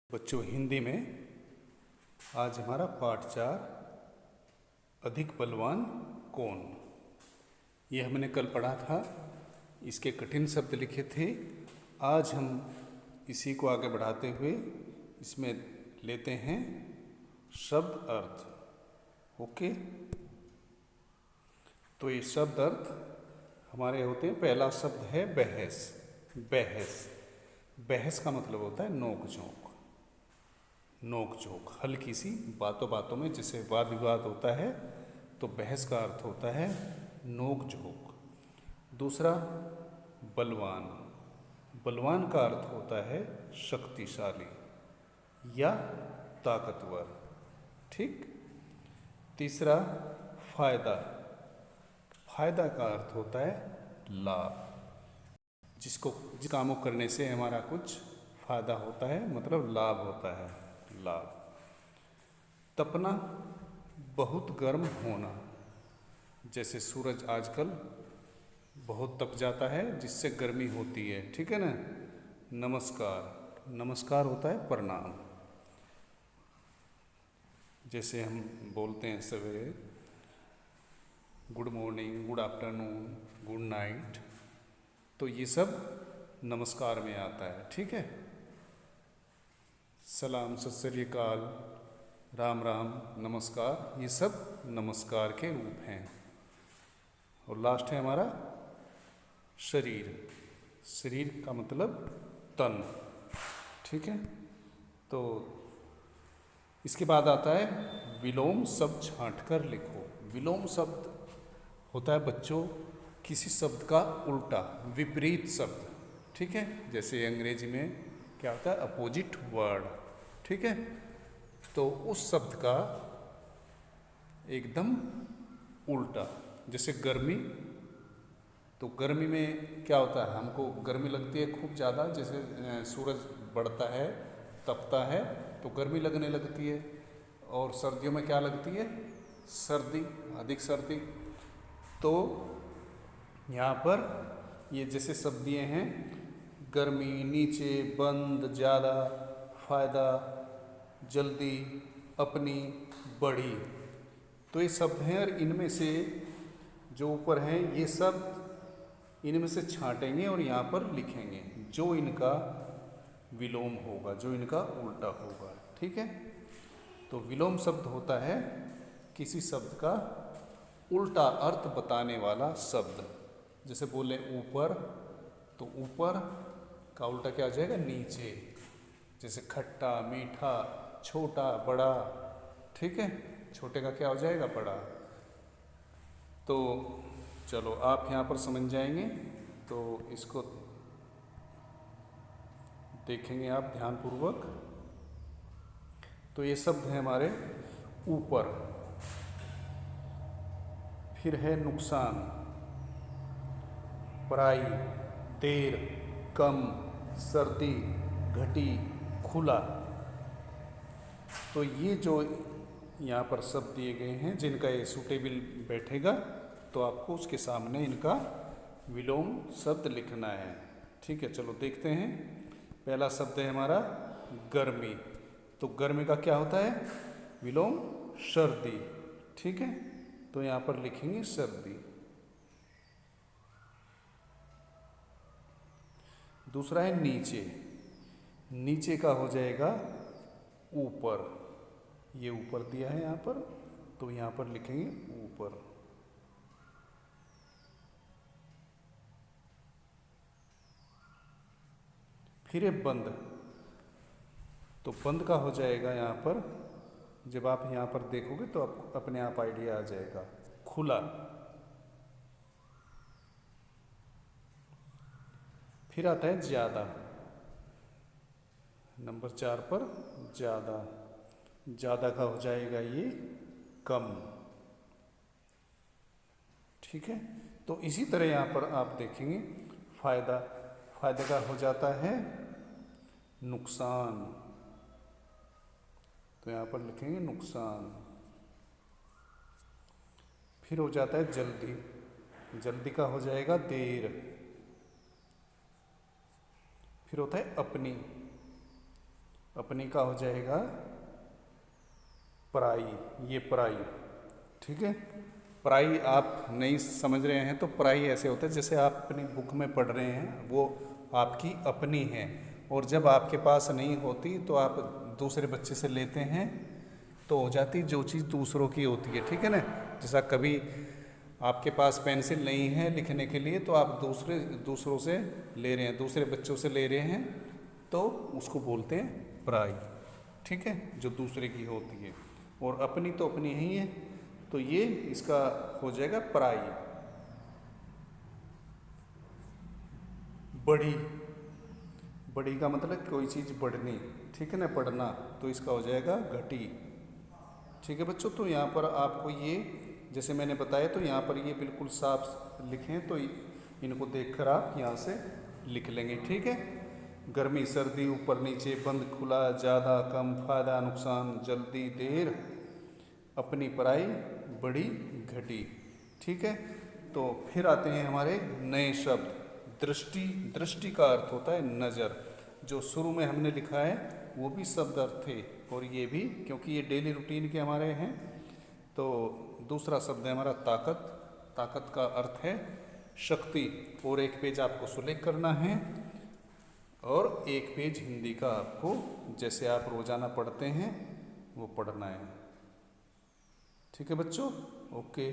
बच्चों, हिंदी में आज हमारा पाठ 4 अधिक बलवान कौन। ये हमने कल पढ़ा था, इसके कठिन शब्द लिखे थे। आज हम इसी को आगे बढ़ाते हुए इसमें लेते हैं शब्द अर्थ। ओके, तो ये शब्द अर्थ हमारे होते हैं। पहला शब्द है बहस। बहस बहस का मतलब होता है नोक झोंक। नोक झोंक, हल्की सी बातों बातों में जिसे वाद विवाद होता है, तो बहस का अर्थ होता है नोक झोंक। दूसरा बलवान। बलवान का अर्थ होता है शक्तिशाली या ताकतवर। ठीक। तीसरा फायदा। फायदा का अर्थ होता है लाभ। जिस कामों करने से हमारा कुछ फायदा होता है, मतलब लाभ होता है, लाभ। तपना, बहुत गर्म होना। जैसे सूरज आजकल बहुत तप जाता है, जिससे गर्मी होती है। ठीक है ना। नमस्कार। नमस्कार होता है प्रणाम। जैसे हम बोलते हैं सवेरे good morning, good afternoon, good night, तो ये सब नमस्कार में आता है। ठीक है। सलाम, सत श्री अकाल, राम राम, नमस्कार, ये सब नमस्कार के रूप हैं। और लास्ट है हमारा शरीर। शरीर का मतलब तन। ठीक है। तो इसके बाद आता है विलोम शब्द छांट कर लिखो। विलोम शब्द होता है बच्चों किसी शब्द का उल्टा, विपरीत शब्द। ठीक है। जैसे अंग्रेजी में क्या होता है, अपोजिट वर्ड। ठीक है। तो उस शब्द का एकदम उल्टा। जैसे गर्मी, तो गर्मी में क्या होता है, हमको गर्मी लगती है खूब ज़्यादा। जैसे सूरज बढ़ता है, तपता है, तो गर्मी लगने लगती है। और सर्दियों में क्या लगती है, सर्दी, अधिक सर्दी। तो यहाँ पर ये जैसे शब्द दिए हैं, गर्मी, नीचे, बंद, ज़्यादा, फायदा, जल्दी, अपनी, बड़ी, तो ये शब्द हैं। और इनमें से जो ऊपर हैं ये शब्द इनमें से छांटेंगे और यहाँ पर लिखेंगे जो इनका विलोम होगा, जो इनका उल्टा होगा। ठीक है। तो विलोम शब्द होता है किसी शब्द का उल्टा अर्थ बताने वाला शब्द। जैसे बोले ऊपर, तो ऊपर का उल्टा क्या हो जाएगा, नीचे। जैसे खट्टा, मीठा, छोटा, बड़ा। ठीक है। छोटे का क्या हो जाएगा, बड़ा। तो चलो आप यहाँ पर समझ जाएंगे, तो इसको देखेंगे आप ध्यानपूर्वक। तो ये शब्द है हमारे ऊपर। फिर है नुकसान, पराई, देर, कम, सर्दी, घटी, खुला। तो ये जो यहाँ पर शब्द दिए गए हैं, जिनका ये सूटेबल बैठेगा, तो आपको उसके सामने इनका विलोम शब्द लिखना है। ठीक है। चलो देखते हैं। पहला शब्द है हमारा गर्मी। तो गर्मी का क्या होता है, विलोम सर्दी। ठीक है। तो यहाँ पर लिखेंगे सर्दी। दूसरा है नीचे। नीचे का हो जाएगा ऊपर। ये ऊपर दिया है यहाँ पर, तो यहाँ पर लिखेंगे ऊपर। फिर है बंद। तो बंद का हो जाएगा यहाँ पर, जब आप यहाँ पर देखोगे तो आपको अपने आप आइडिया आ जाएगा, खुला। फिर आता है ज़्यादा। नंबर 4 पर ज़्यादा। ज़्यादा का हो जाएगा ये कम। ठीक है। तो इसी तरह यहाँ पर आप देखेंगे फायदा। फायदे का हो जाता है नुकसान, तो यहाँ पर लिखेंगे नुकसान। फिर हो जाता है जल्दी। जल्दी का हो जाएगा देर। फिर होता है अपनी। अपनी का हो जाएगा पराई, ये पराई। ठीक है, पराई आप नहीं समझ रहे हैं तो पराई ऐसे होता है जैसे आप अपनी बुक में पढ़ रहे हैं, वो आपकी अपनी है, और जब आपके पास नहीं होती तो आप दूसरे बच्चे से लेते हैं तो हो जाती जो चीज़ दूसरों की होती है। ठीक है ना, जैसा कभी आपके पास पेंसिल नहीं है लिखने के लिए तो आप दूसरों से ले रहे हैं, दूसरे बच्चों से ले रहे हैं, तो उसको बोलते हैं पराई। ठीक है, जो दूसरे की होती है, और अपनी तो अपनी ही है, तो ये इसका हो जाएगा पराई। बड़ी, बड़ी का मतलब कोई चीज़ बढ़नी। ठीक है ना, बढ़ना, तो इसका हो जाएगा घटी। ठीक है बच्चों, तो यहाँ पर आपको ये जैसे मैंने बताया, तो यहाँ पर ये बिल्कुल साफ लिखें, तो इनको देखकर आप यहाँ से लिख लेंगे। ठीक है, गर्मी सर्दी, ऊपर नीचे, बंद खुला, ज़्यादा कम, फायदा नुकसान, जल्दी देर, अपनी पराई, बड़ी घटी। ठीक है, तो फिर आते हैं हमारे नए शब्द। दृष्टि, दृष्टि का अर्थ होता है नज़र, जो शुरू में हमने लिखा है वो भी शब्द अर्थ थे, और ये भी, क्योंकि ये डेली रूटीन के हमारे हैं। तो दूसरा शब्द है हमारा ताकत। ताकत का अर्थ है शक्ति, और एक पेज आपको सुलेख करना है, और एक पेज हिंदी का आपको जैसे आप रोज़ाना पढ़ते हैं वो पढ़ना है। ठीक है बच्चों, ओके।